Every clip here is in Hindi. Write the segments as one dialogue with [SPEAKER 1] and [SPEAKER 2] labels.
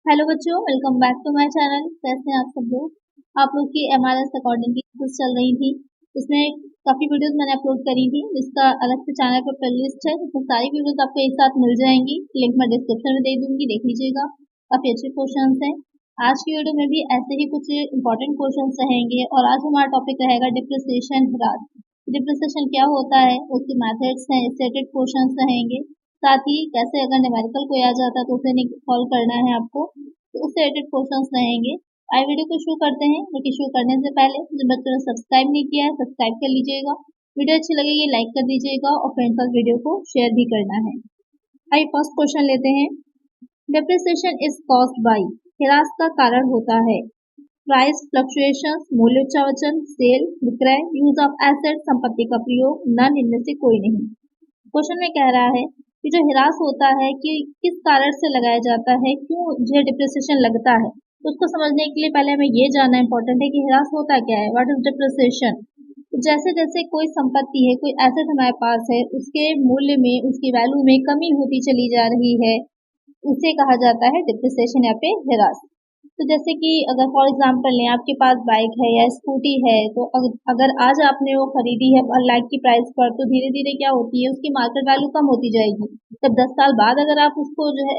[SPEAKER 1] हेलो बच्चों, welcome back to my channel. कैसे हैं आप सब लोग। आप लोग की एमआरएस अकॉर्डिंग की क्लासेस चल रही थी। इसमें काफ़ी वीडियोस मैंने अपलोड करी थी, जिसका अलग से चैनल पर प्लेलिस्ट है, जिसमें सारी वीडियोस आपको एक साथ मिल जाएंगी। लिंक मैं डिस्क्रिप्शन में दे दूंगी, देख लीजिएगा। काफ़ी अच्छे क्वेश्चन हैं। आज की वीडियो में भी ऐसे ही कुछ इंपॉर्टेंट क्वेश्चन रहेंगे और आज हमारा टॉपिक रहेगा डिप्रिसिएशन ह्रास। डिप्रिसिएशन क्या होता है, उसके मैथड्स हैं, स्टेटेड क्वेश्चन रहेंगे। साथ ही कैसे अगर न्यूमेरिकल कोई आ जाता है तो उसे सॉल्व करना है आपको, तो उससे रिलेटेड क्वेश्चंस रहेंगे। आइए वीडियो को शुरू करते हैं, लेकिन शुरू करने से पहले जो बच्चों ने सब्सक्राइब नहीं किया है सब्सक्राइब कर लीजिएगा। वीडियो अच्छी लगेगी लाइक कर दीजिएगा और फ्रेंड्स साथ वीडियो को शेयर भी करना है। आइए फर्स्ट क्वेश्चन लेते हैं। डिप्रिसिएशन इज कॉज्ड बाय, ह्रास का कारण होता है प्राइस फ्लक्चुएशंस, मूल्य उच्चावचन, सेल, विक्रय, यूज ऑफ एसेट, संपत्ति का प्रयोग, नन इनमें से कोई नहीं। क्वेश्चन में कह रहा है कि जो ह्रास होता है कि किस कारण से लगाया जाता है, क्यों जो डिप्रिसिएशन लगता है। तो उसको समझने के लिए पहले हमें ये जानना इंपॉर्टेंट है कि ह्रास होता क्या है, व्हाट इज डिप्रिसिएशन। तो जैसे जैसे कोई संपत्ति है, कोई एसेट हमारे पास है, उसके मूल्य में, उसकी वैल्यू में कमी होती चली जा रही है, उसे कहा जाता है डिप्रिसिएशन या पे ह्रास। तो जैसे कि अगर फॉर एग्जांपल लें, आपके पास बाइक है या स्कूटी है, तो अगर आज आपने वो खरीदी है 1 लाख की प्राइस पर, तो धीरे धीरे क्या होती है, उसकी मार्केट वैल्यू कम होती जाएगी। जब 10 साल बाद अगर आप उसको जो है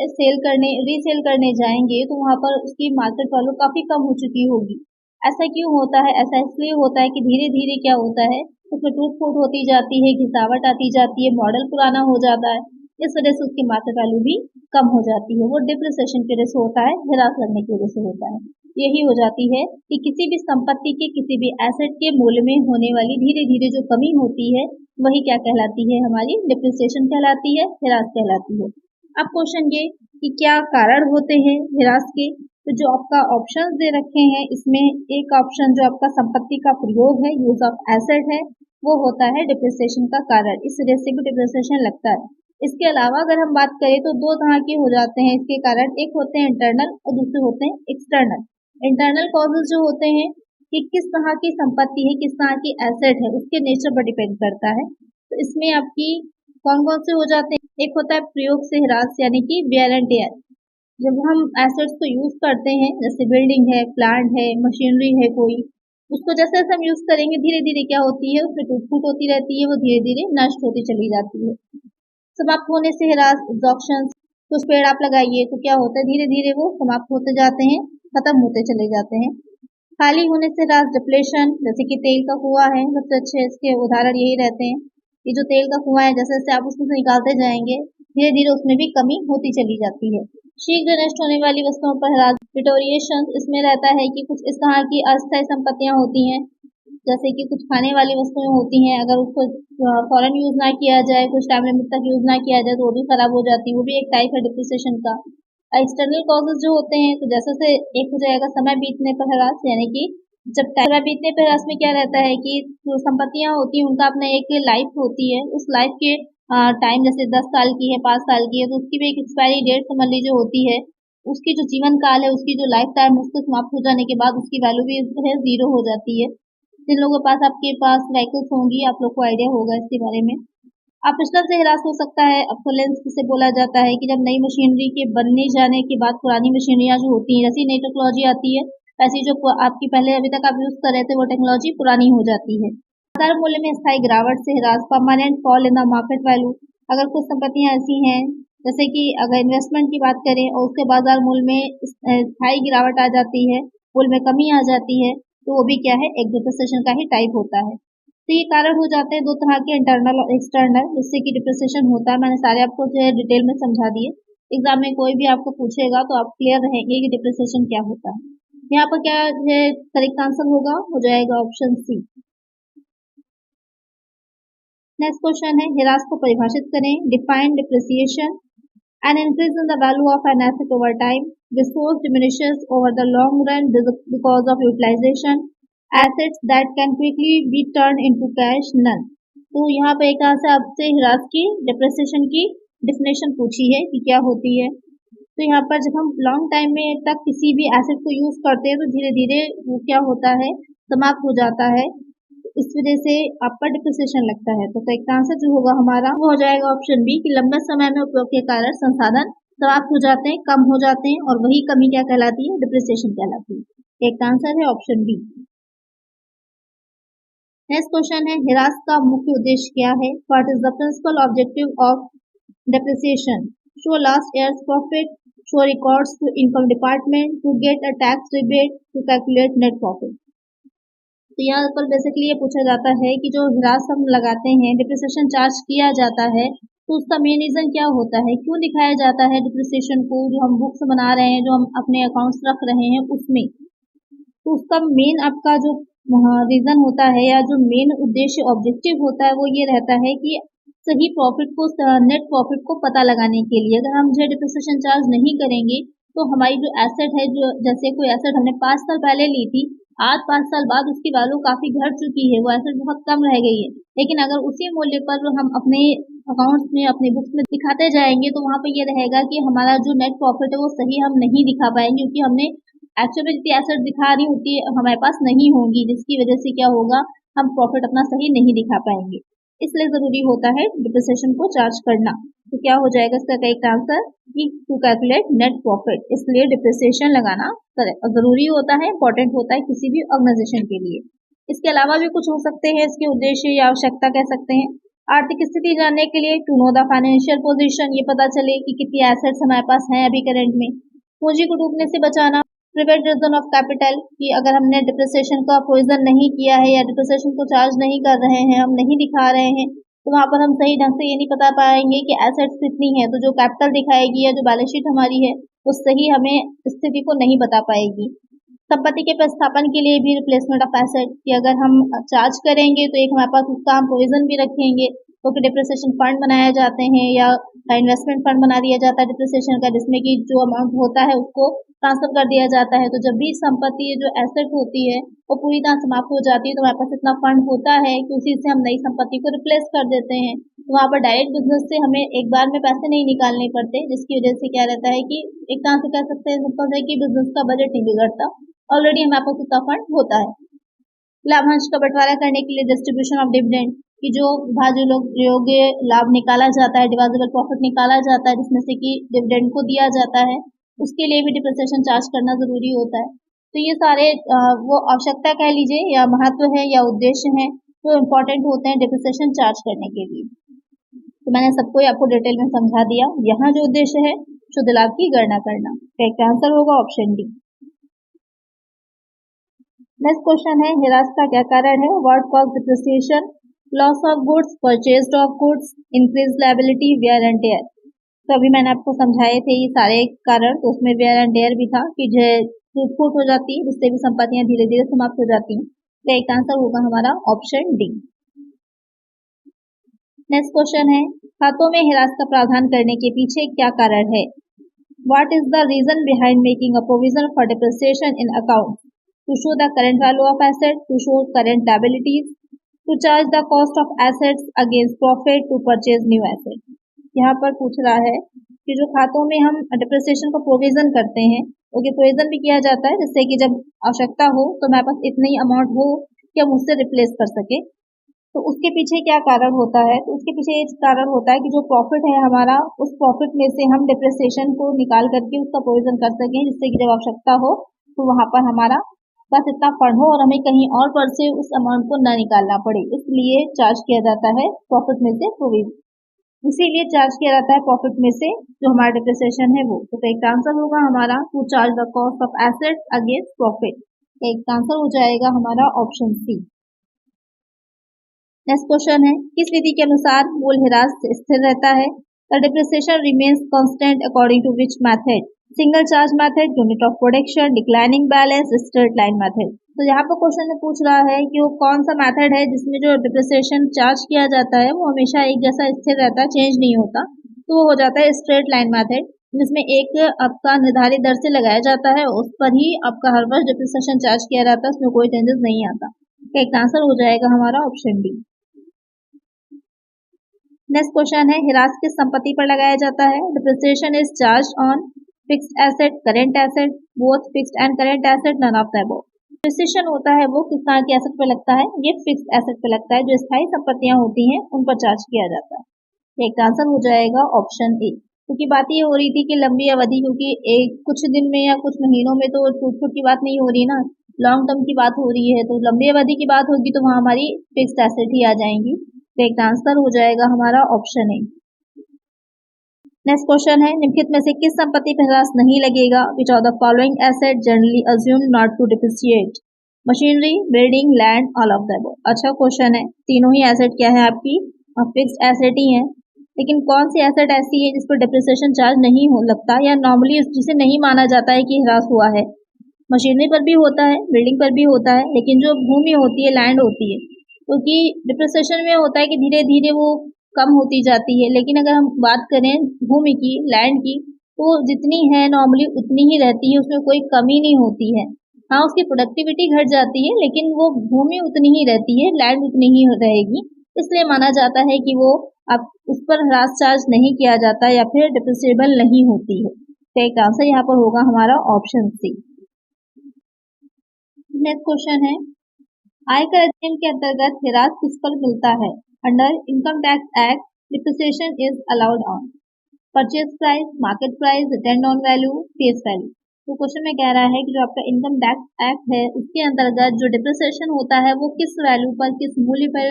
[SPEAKER 1] रीसेल करने जाएंगे, तो वहां पर उसकी मार्केट वैल्यू काफी कम हो चुकी होगी। ऐसा क्यों होता है? ऐसा इसलिए होता है कि धीरे धीरे क्या होता है, उसमें टूट फूट होती जाती है, घिसावट आती जाती है, मॉडल पुराना हो जाता है। इस वजह से उसकी मार्केट वैल्यू भी कम हो जाती है। वो डिप्रिसिएशन की वजह से होता है, ह्रास लगने की वजह से होता है। यही हो जाती है कि किसी भी संपत्ति के, किसी भी एसेट के मूल्य में होने वाली धीरे धीरे जो कमी होती है, वही क्या कहलाती है, हमारी डिप्रिसिएशन कहलाती है, ह्रास कहलाती है। अब क्वेश्चन ये कि क्या कारण होते हैं ह्रास के। तो जो आपका ऑप्शन दे रखे हैं, इसमें एक ऑप्शन जो आपका संपत्ति का प्रयोग है, यूज ऑफ एसेट है, वो होता है डिप्रिसिएशन का कारण। इस वजह से भी डिप्रिसिएशन लगता है। इसके अलावा अगर हम बात करें तो दो तरह के हो जाते हैं इसके कारण। एक होते हैं इंटरनल और दूसरे होते हैं एक्सटर्नल। इंटरनल कॉजेज जो होते हैं कि किस तरह की संपत्ति है, किस तरह की एसेट है, उसके नेचर पर डिपेंड करता है। तो इसमें आपकी कौन कौन से हो जाते हैं। एक होता है प्रयोग से ह्रास, यानी कि वेयर एंड टेयर। जब हम एसेट्स को यूज करते हैं, जैसे बिल्डिंग है, प्लांट है, मशीनरी है कोई, उसको जैसे जैसे हम यूज करेंगे धीरे धीरे क्या होती है, उसमें टूट फूट होती रहती है, वो धीरे धीरे नष्ट होती चली जाती है। समाप्त होने से ह्रास, एब्जॉर्प्शन। कुछ पेड़ आप लगाइए तो क्या होता है, धीरे धीरे वो समाप्त होते जाते हैं, खत्म होते चले जाते हैं। खाली होने से ह्रास, डिप्लेशन। जैसे कि तेल का कुआं है, सबसे अच्छे इसके उदाहरण यही रहते हैं कि जो तेल का कुआं है, जैसे जैसे आप उसमें से निकालते जाएंगे, धीरे धीरे उसमें भी कमी होती चली जाती है। शीघ्र नष्ट होने वाली वस्तुओं पर ह्रास, डिटोरिएशन। इसमें रहता है कि कुछ इस तरह की अस्थायी संपत्तियां होती हैं, जैसे कि कुछ खाने वाली वस्तुएं होती हैं, अगर उसको फौरन यूज ना किया जाए, कुछ टाइम लिमिट तक यूज ना किया जाए, तो वो भी खराब हो जाती है। वो भी एक टाइप है डिप्रिसिएशन का। एक्सटर्नल कॉजेज जो होते हैं, तो जैसे से एक हो जाएगा समय बीतने पर ह्रास, यानी कि जब समय बीतने पर ह्रास में क्या रहता है कि जो संपत्तियां होती हैं उनका अपना एक लाइफ होती है। उस लाइफ के टाइम, जैसे 10 साल की है, 5 साल की है, तो उसकी भी एक एक्सपायरी डेट समझ लीजिए होती है। उसकी जो जीवन काल है, उसकी जो लाइफ टाइम, उसको समाप्त हो जाने के बाद उसकी वैल्यू भी है जीरो हो जाती है। जिन लोगों के पास, आपके पास व्हीकल्स होंगी, आप लोग को आइडिया होगा इसके बारे में। अपशिष्ट से ह्रास हो सकता है, ऑब्सोलेंस जिसे बोला जाता है कि जब नई मशीनरी के बनने जाने के बाद पुरानी मशीनरियां जो होती हैं, जैसी नई टेक्नोलॉजी आती है, वैसी जो आपकी पहले अभी तक आप यूज कर रहे थे वो टेक्नोलॉजी पुरानी हो जाती है। बाजार मूल्य में स्थायी गिरावट से ह्रास, permanent fall in the market value. अगर कुछ संपत्तियां ऐसी हैं, जैसे कि अगर इन्वेस्टमेंट की बात करें और उसके बाजार मूल्य में स्थायी गिरावट आ जाती है, मूल्य में कमी आ जाती है, तो वो भी क्या है, एक डिप्रिसिएशन का ही टाइप होता है। तो ये कारण हो जाते हैं दो तरह के, इंटरनल और एक्सटर्नल, जिससे कि डिप्रिसिएशन होता है। मैंने सारे आपको जो है डिटेल में समझा दिए। एग्जाम में कोई भी आपको पूछेगा तो आप क्लियर रहेंगे कि डिप्रिसिएशन क्या होता है। यहाँ पर क्या है, करेक्ट आंसर होगा, हो जाएगा ऑप्शन सी। नेक्स्ट क्वेश्चन है, ह्रास को परिभाषित करें। Define depreciation, an increase in the value of an asset over time. Resource diminishes over the long run because of utilization. Assets that can quickly be turned into cash, none. तो यहाँ पे एक से आपसे ह्रास की, डिप्रिसिएशन की डिफिनेशन पूछी है कि क्या होती है। तो यहाँ पर जब हम लॉन्ग टाइम में तक किसी भी एसेट को यूज करते हैं, तो धीरे धीरे वो क्या होता है, समाप्त हो जाता है। इस वजह से आपका डिप्रिसिएशन लगता है। तो करेक्ट आंसर जो होगा हमारा वो हो जाएगा ऑप्शन बी, कि लंबे समय में उपयोग के कारण संसाधन समाप्त हो जाते हैं, कम हो जाते हैं, और वही कमी क्या कहलाती है? डिप्रिसिएशन कहलाती है। एक आंसर है ऑप्शन बी। नेक्स्ट क्वेश्चन है, ह्रास का मुख्य उद्देश्य क्या है? What is the principal objective of depreciation? Show last year's profit, show records to income department, to get a tax rebate, to calculate net profit। तो यहाँ पर बेसिकली ये पूछा जाता है कि जो ह्रास हम लगाते हैं, डिप्रिसिएशन चार्ज किया जाता है, तो उसका मेन रीजन क्या होता है? क्यों दिखाया जाता है डिप्रिसिएशन को? जो हम बुक्स बना रहे हैं, जो हम अपने अकाउंट्स रख रहे हैं उसमें, तो उसका मेन आपका जो रीजन होता है या जो मेन उद्देश्य ऑब्जेक्टिव होता है वो ये रहता है कि सही प्रॉफिट को, नेट प्रॉफिट को पता लगाने के लिए। अगर हम जो डिप्रिसिएशन चार्ज नहीं करेंगे तो हमारी जो एसेट है, जो जैसे कोई एसेट हमने 5 साल पहले ली थी, आज 5 साल बाद उसकी वैल्यू काफी घट चुकी है, वो एसेट बहुत कम रह गई है, लेकिन अगर उसी मूल्य पर हम अपने अकाउंट्स में, अपने बुक्स में दिखाते जाएंगे तो वहां पर ये रहेगा कि हमारा जो नेट प्रॉफिट है वो सही हम नहीं दिखा पाएंगे, क्योंकि हमने एक्चुअल में जितनी एसेट दिखा रही होती है हमारे पास नहीं होंगी, जिसकी वजह से क्या होगा, हम प्रॉफिट अपना सही नहीं दिखा पाएंगे। इसलिए जरूरी होता है डिप्रिसिएशन को चार्ज करना। तो क्या हो जाएगा इसका करेक्ट आंसर कि टू कैलकुलेट नेट प्रॉफिट, इसलिए डिप्रिसिएशन लगाना जरूरी होता है, इंपॉर्टेंट होता है किसी भी ऑर्गेनाइजेशन के लिए। इसके अलावा भी कुछ हो सकते हैं इसके उद्देश्य या आवश्यकता कह सकते हैं। आर्थिक स्थिति जानने के लिए, to know the financial position, ये पता चले कि कितनी एसेट्स हमारे पास हैं अभी करंट में। पूंजी को डूबने से बचाना, प्रिवेंशन ऑफ कैपिटल, कि अगर हमने डिप्रिसिएशन का प्रोविजन नहीं किया है या डिप्रिसिएशन को चार्ज नहीं कर रहे हैं, हम नहीं दिखा रहे हैं, तो वहां पर हम सही ढंग से ये नहीं बता पाएंगे कि एसेट्स कितनी है, तो जो कैपिटल दिखाएगी या जो बैलेंस शीट हमारी है वो सही हमें स्थिति को नहीं बता पाएगी। संपत्ति के प्रतिस्थापन के लिए भी रिप्लेसमेंट ऑफ एसेट, कि अगर हम चार्ज करेंगे तो एक हमारे पास उसका हम प्रोविजन भी रखेंगे, तो फिर डिप्रिसिएशन फंड बनाए जाते हैं या इन्वेस्टमेंट फंड बना दिया जाता है डिप्रिसिएशन का, जिसमें कि जो अमाउंट होता है उसको ट्रांसफर कर दिया जाता है। तो जब भी संपत्ति जो एसेट होती है वो पूरी तरह समाप्त हो जाती है, तो हमारे पास इतना फंड होता है कि उसी से हम नई संपत्ति को रिप्लेस कर देते हैं। तो वहाँ पर डायरेक्ट बिजनेस से हमें एक बार में पैसे नहीं निकालने पड़ते, जिसकी वजह से क्या रहता है कि एक तरह से कह सकते हैं सिंपल है कि बिजनेस का बजट नहीं बिगड़ता, ऑलरेडी हमारे पास उतना फंड होता है। लाभांश का बंटवारा करने के लिए डिस्ट्रीब्यूशन ऑफ डिविडेंड, कि जो भाज्य योग्य लाभ निकाला जाता है, डिविजिबल प्रॉफिट निकाला जाता है, जिसमें से कि डिविडेंड को दिया जाता है, उसके लिए भी डिप्रिसिएशन चार्ज करना जरूरी होता है। तो ये सारे वो आवश्यकता कह लीजिए या महत्व है या उद्देश्य है जो इम्पोर्टेंट होते हैं डिप्रिसिएशन चार्ज करने के लिए। तो मैंने सबको आपको डिटेल में समझा दिया। यहाँ जो उद्देश्य है शुद्ध लाभ की गणना करना, करेक्ट आंसर होगा ऑप्शन डी। नेक्स्ट क्वेश्चन है, ह्रास का क्या कारण है? What cause depreciation? Loss of goods, purchase of goods, increase liability, wear and tear. तो अभी मैंने आपको समझाए थे ये सारे कारण, तो उसमें वेयर एंड टेयर भी था कि जो टूट हो जाती है, जिससे भी संपत्तियां धीरे धीरे समाप्त हो जाती हैं। तो एक आंसर होगा हमारा ऑप्शन डी। नेक्स्ट क्वेश्चन है, खातों में ह्रास का प्रावधान करने के पीछे क्या कारण है? What is the reason behind making a provision for depreciation in account? To show the current value of asset, to show current liabilities, to charge the cost of assets against profit, to purchase new asset. यहाँ पर पूछ रहा है कि जो खातों में हम डिप्रिसिएशन को प्रोविजन करते हैं, ओके, प्रोविजन भी किया जाता है जिससे कि जब आवश्यकता हो तो हमारे पास इतनी अमाउंट हो कि हम उससे रिप्लेस कर सके। तो उसके पीछे क्या कारण होता है? तो उसके पीछे एक कारण होता है कि जो प्रॉफिट है हमारा, उस प्रॉफिट में से हम डिप्रिसिएशन को निकाल करके उसका प्रोविजन कर सकें, जिससे कि जब आवश्यकता हो तो वहां पर हमारा बस इतना फंड हो और हमें कहीं और पर से उस अमाउंट को न निकालना पड़े, इसलिए चार्ज किया जाता है प्रॉफिट में से प्रोविजन, इसीलिए चार्ज किया जाता है प्रॉफिट में से जो हमारा डिप्रिसिएशन है वो। तो एक आंसर होगा हमारा to charge the cost of asset against profit. एक आंसर हो जाएगा हमारा ऑप्शन सी। नेक्स्ट क्वेश्चन है, किस विधि के अनुसार मूल ह्रास स्थिर रहता है? The depreciation remains constant according to which method? Single charge method, unit of production, declining balance, straight line method. तो यहाँ पर क्वेश्चन में पूछ रहा है कि वो कौन सा मेथड है जिसमें जो डिप्रिसिएशन चार्ज किया जाता है वो हमेशा एक जैसा स्थिर रहता है, चेंज नहीं होता। तो वो हो जाता है स्ट्रेट लाइन मेथड, जिसमें एक आपका निर्धारित दर से लगाया जाता है, उस पर ही आपका हर वर्ष डिप्रिसिएशन चार्ज किया जाता है, उसमें कोई चेंजेस नहीं आता। एक आंसर हो जाएगा हमारा ऑप्शन डी। नेक्स्ट क्वेश्चन है, ह्रास किस संपत्ति पर लगाया जाता है? Depreciation is charge on fixed asset, current asset, both fixed and current asset, none of the above. Depreciation होता है वो किस तरह के एसेट पे लगता है? ये फिक्स्ड एसेट पे लगता है, जो स्थायी संपत्तियां होती हैं उन पर चार्ज किया जाता है। एक आंसर हो जाएगा ऑप्शन ए। क्योंकि बात ये हो रही थी कि लंबी अवधि, क्योंकि एक कुछ दिन में या कुछ महीनों में तो छूट की बात नहीं हो रही ना, लॉन्ग टर्म की बात हो रही है। तो लंबी अवधि की बात होगी तो वहाँ हमारी फिक्स्ड एसेट ही आ जाएंगी। तो एक आंसर हो जाएगा हमारा ऑप्शन ए। नेक्स्ट क्वेश्चन है, निम्नलिखित में से किस संपत्ति पर ह्रास नहीं लगेगा? Which of the following asset generally assumed not to depreciate? Machinery, building, land, all of the above. अच्छा क्वेश्चन है। तीनों ही एसेट क्या है आपकी? फिक्स्ड एसेट ही है। लेकिन कौन सी एसेट ऐसी है जिस पर डिप्रिसिएशन चार्ज नहीं हो लगता या नॉर्मली जिसे नहीं माना जाता है कि ह्रास हुआ है? मशीनरी पर भी होता है, बिल्डिंग पर भी होता है, लेकिन जो भूमि होती है, लैंड होती है, क्योंकि डिप्रिसिएशन में होता है कि धीरे धीरे वो कम होती जाती है। लेकिन अगर हम बात करें भूमि की, लैंड की, तो जितनी है नॉर्मली उतनी ही रहती है, उसमें कोई कमी नहीं होती है। हाँ, उसकी प्रोडक्टिविटी घट जाती है, लेकिन वो भूमि उतनी ही रहती है, लैंड उतनी ही रहेगी। इसलिए माना जाता है कि वो अब उस पर ह्रास चार्ज नहीं किया जाता या फिर डिप्रिसिएबल नहीं होती है। तो एक आंसर यहाँ पर होगा हमारा ऑप्शन सी। नेक्स्ट क्वेश्चन है, आयकर अधिनियम के अंतर्गत ह्रास किस पर मिलता है? Under income tax act depreciation is allowed on purchase price, market price, return on value, face value. तो क्वेश्चन में कह रहा है कि जो आपका इनकम टैक्स एक्ट है उसके अंतर्गत जो डिप्रिसिएशन होता है वो किस वैल्यू पर, किस मूल्य पर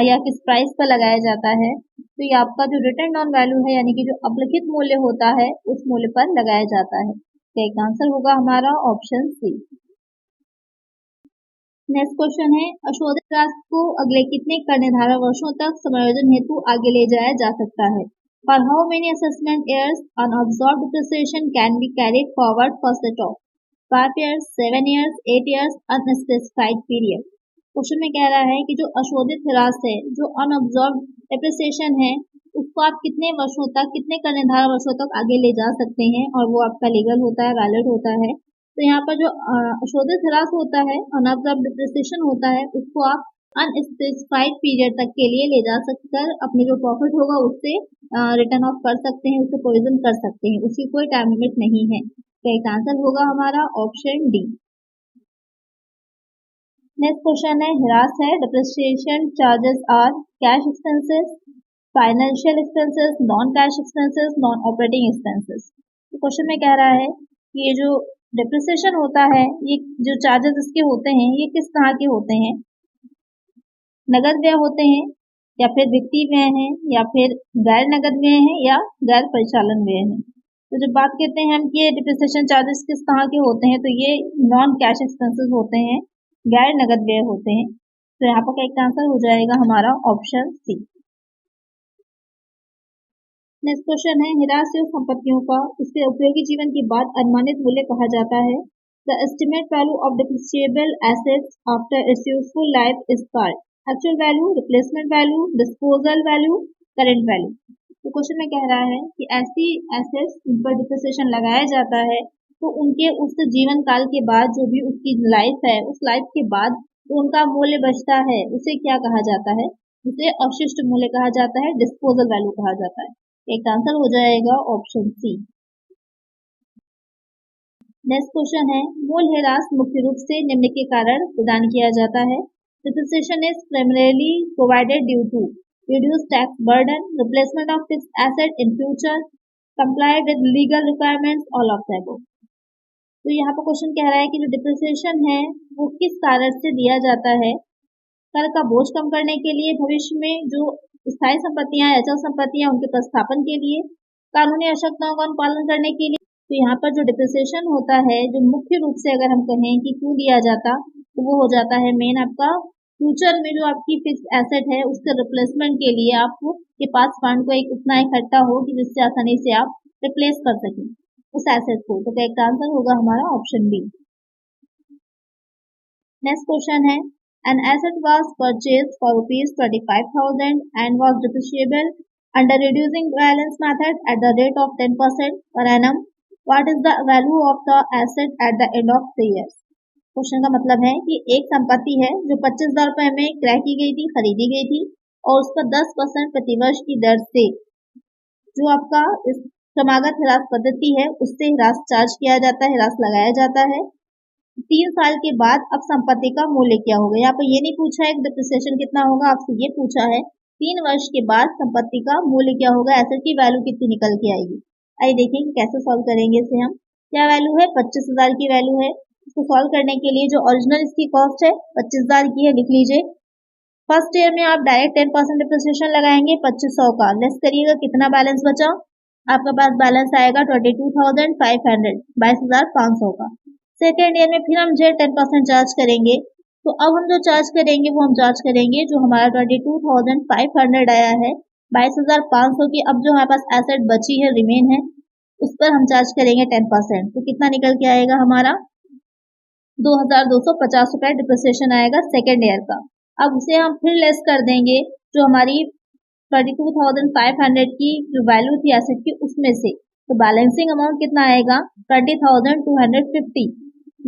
[SPEAKER 1] या किस प्राइस पर लगाया जाता है? तो ये आपका जो रिटर्न ऑन वैल्यू है, यानी कि जो अभिलिखित मूल्य होता है उस मूल्य पर लगाया जाता है। तो एक आंसर होगा हमारा ऑप्शन सी। नेक्स्ट क्वेश्चन है, अशोधित राशि को अगले कितने कर निर्धारण वर्षों तक समायोजन हेतु आगे ले जाया जा सकता है? For how many assessment years unabsorbed depreciation can be carried forward for set of 5 years, 7 years, 8 years, unspecified period? Question में कह रहा है कि जो अशोधित ह्रास है, जो अनअब्जॉर्ब डिप्रिसिएशन है, उसको आप कितने वर्षों तक, कितने कर निर्धारण वर्षों तक आगे ले जा सकते हैं और वो आपका लीगल होता है, वैलिड होता है। तो यहाँ पर जो अशोधित ह्रास होता है, अनअब्जॉर्ब डिप्रिसिएशन होता है, उसको आप अनस्पेसिफाइड पीरियड तक के लिए ले जा सककर अपने जो प्रॉफिट होगा उससे रिटर्न ऑफ कर सकते हैं, उससे प्रोविजन कर सकते हैं, उसकी कोई टाइम लिमिट नहीं है। तो एक आंसर होगा हमारा ऑप्शन डी। नेक्स्ट क्वेश्चन है, ह्रास है, depreciation charges are cash expenses, financial expenses, non cash expenses, non operating expenses. तो क्वेश्चन में कह रहा है कि ये जो डिप्रिसिएशन होता है, ये जो चार्जेस इसके होते हैं ये किस तरह के होते हैं? नगद व्यय होते हैं या फिर वित्तीय व्यय हैं या फिर गैर नगद व्यय हैं या गैर परिचालन व्यय हैं? तो जब बात करते हैं हम कि डिप्रिसिएशन चार्जेस किस तरह के होते हैं, तो ये नॉन कैश एक्सपेंसेस होते हैं, गैर नगद व्यय होते हैं। तो यहाँ पर एक आंसर हो जाएगा हमारा ऑप्शन सी। नेक्स्ट क्वेश्चन है, ह्रासयोग संपत्तियों का उसके उपयोगी जीवन के बाद अनुमानित मूल्य कहा जाता है। The estimate value of depreciable assets after its useful life is called actual value, replacement value, disposal value, current value. तो क्वेश्चन में कह रहा है कि ऐसी एसेट्स उन पर डिप्रिसिएशन लगाया जाता है तो उनके उस जीवन काल के बाद जो भी उसकी लाइफ है, उस लाइफ के बाद तो उनका मूल्य बचता है, उसे क्या कहा जाता है? उसे अवशिष्ट मूल्य कहा जाता है, डिस्पोजल वैल्यू कहा जाता है। एक आंसर हो जाएगा ऑप्शन सी। नेक्स्ट क्वेश्चन है, मूल ह्रास मुख्य रूप से निम्न के कारण प्रदान किया जाता है। Depreciation is primarily provided due to reduced tax burden, replacement of fixed asset in future, comply with legal requirements, all of the above। तो यहाँ पर क्वेश्चन कह रहा है कि जो डिप्रिसिएशन है वो किस कारण से दिया जाता है? कर का बोझ कम करने के लिए, भविष्य में जो स्थायी संपत्तियां, अचल संपत्तियां, उनके प्रतिस्थापन के लिए, कानूनी आवश्यकताओं का अनुपालन करने के लिए। तो यहाँ पर जो डिप्रिसिएशन होता है, जो मुख्य रूप से अगर हम कहें कि क्यों दिया जाता, तो वो हो जाता है मेन आपका फ्यूचर में जो आपकी फिक्स एसेट है उसके रिप्लेसमेंट के लिए आपके पास फंड को एक उतना इकट्ठा हो कि जिससे आसानी से आप रिप्लेस कर सकें उस एसेट को। तो एक आंसर होगा हमारा ऑप्शन बी। नेक्स्ट क्वेश्चन है, an asset was purchased for rupees 25,000 and was depreciable under reducing balance method at the rate of 10% per annum. What is the value of the asset at the end of 3 years? Question का मतलब है कि एक संपत्ति है जो 25,000 रुपए में क्रय की गई थी, खरीदी गई थी और उस पर 10% प्रतिवर्ष की दर से जो आपका इस क्रमागत ह्रास पद्धति है उससे ह्रास चार्ज किया जाता है, ह्रास लगाया जाता है। 3 साल के बाद अब संपत्ति का मूल्य क्या होगा? यहाँ पर ये नहीं पूछा है कि डिप्रिसिएशन कितना होगा, आपसे ये पूछा है 3 वर्ष के बाद संपत्ति का मूल्य क्या होगा, एसेट की वैल्यू कितनी निकल के आएगी। आइए देखें कि कैसे सॉल्व करेंगे इसे हम। क्या वैल्यू है, 25,000 की वैल्यू है। इसको सॉल्व करने के लिए जो ओरिजिनल इसकी कॉस्ट है 25,000 की है, लिख लीजिए। फर्स्ट ईयर में आप डायरेक्ट 10% डिप्रिसिएशन लगाएंगे 2500 का, लेस करिएगा कितना बैलेंस बचा, आपका पास बैलेंस आएगा 22,500, 22,500 का। सेकेंड ईयर में फिर हम जो 10% चार्ज करेंगे, तो अब हम जो चार्ज करेंगे वो हम चार्ज करेंगे जो हमारा 22,500 आया है, 22,500 की अब जो हमारे पास एसेट बची है, रिमेन है, उस पर हम चार्ज करेंगे 10%। तो कितना निकल के आएगा हमारा 2,250 रुपए डिप्रिसिएशन आएगा सेकेंड ईयर का। अब उसे हम फिर लेस कर देंगे जो हमारी 32,500 की जो वैल्यू थी एसेट की उसमें से, तो बैलेंसिंग अमाउंट कितना आएगा 20,250,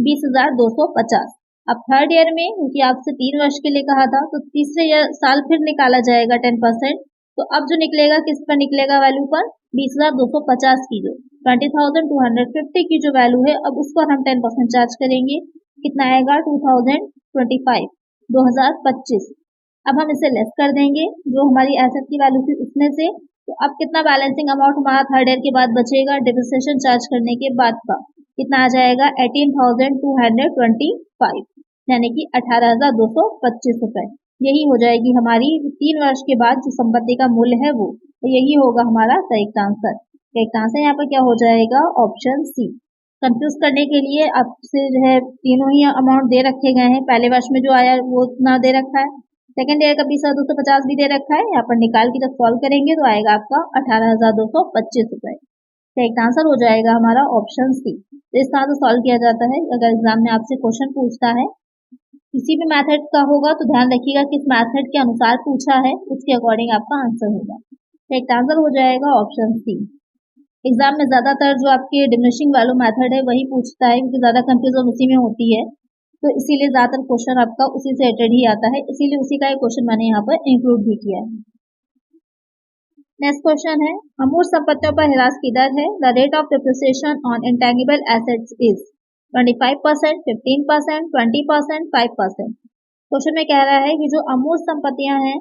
[SPEAKER 1] 20,250। अब थर्ड ईयर में, क्योंकि आपसे 3 वर्ष के लिए कहा था, तो तीसरे साल फिर निकाला जाएगा 10%। तो अब जो निकलेगा किस पर निकलेगा वैल्यू पर, 20,250 की जो 20,250 की जो वैल्यू है, अब उसको हम 10% चार्ज करेंगे, कितना आएगा 2025, 2025। अब हम इसे लेस कर देंगे जो हमारी एसेट की वैल्यू थी उसमें से, तो अब कितना बैलेंसिंग अमाउंट हमारा थर्ड ईयर के बाद बचेगा डिप्रिसिएशन चार्ज करने के बाद का, कितना आ जाएगा 18,225, यानी कि 18,225 रुपए। यही हो जाएगी हमारी 3 वर्ष के बाद जो संपत्ति का मूल्य है वो, तो यही होगा हमारा करेक्ट आंसर। करेक्ट आंसर यहाँ पर क्या हो जाएगा, ऑप्शन सी। कंफ्यूज करने के लिए आपसे जो है तीनों ही अमाउंट दे रखे गए हैं, पहले वर्ष में जो आया वो उतना दे रखा है, सेकेंड ईयर का 20,250 भी दे रखा है, यहाँ पर निकाल के जब सॉल्व करेंगे तो आएगा आपका 18,225 रुपए। करेक्ट आंसर हो जाएगा हमारा ऑप्शन सी। तो इस तरह से सॉल्व किया जाता है। अगर एग्जाम में आपसे क्वेश्चन पूछता है किसी भी मेथड का होगा तो ध्यान रखिएगा किस मेथड के अनुसार पूछा है, उसके अकॉर्डिंग आपका आंसर होगा। करेक्ट आंसर हो जाएगा ऑप्शन सी। एग्जाम में ज्यादातर जो आपके डिमिनिशिंग वैल्यू मेथड है वही पूछता है, क्योंकि ज्यादा कंफ्यूजन उसी में होती है, तो इसीलिए ज्यादातर क्वेश्चन आपका उसी से रिलेटेड ही आता है, इसीलिए उसी का एक क्वेश्चन मैंने यहाँ पर इंक्लूड भी किया है। नेक्स्ट क्वेश्चन है, अमूर्त संपत्तियों पर ह्रास की दर है। The rate of depreciation on intangible assets is 25%, 15%, 20%, 5%। Question में कह रहा है कि जो अमूर्त संपत्तियां हैं,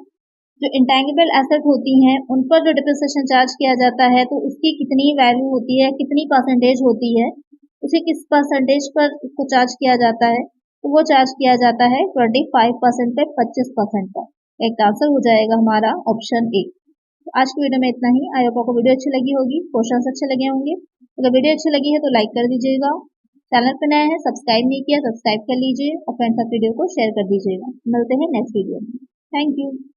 [SPEAKER 1] जो इंटेंजिबल एसेट होती हैं, उन पर जो डिप्रिसिएशन चार्ज किया जाता है, तो उसकी कितनी वैल्यू होती है, कितनी परसेंटेज होती है, उसे किस परसेंटेज पर उसको चार्ज किया जाता है, तो वो चार्ज किया जाता है 25% पे 25% का। एक आंसर हो जाएगा हमारा ऑप्शन ए। तो आज की वीडियो में इतना ही। आई होप आपको वीडियो अच्छी लगी होगी, क्वेश्चंस अच्छे लगे होंगे। अगर वीडियो अच्छी लगी है तो लाइक कर दीजिएगा, चैनल पर नया है सब्सक्राइब नहीं किया सब्सक्राइब कर लीजिए और फ्रेंड्स साथ वीडियो को शेयर कर दीजिएगा। मिलते हैं नेक्स्ट वीडियो में। Thank you.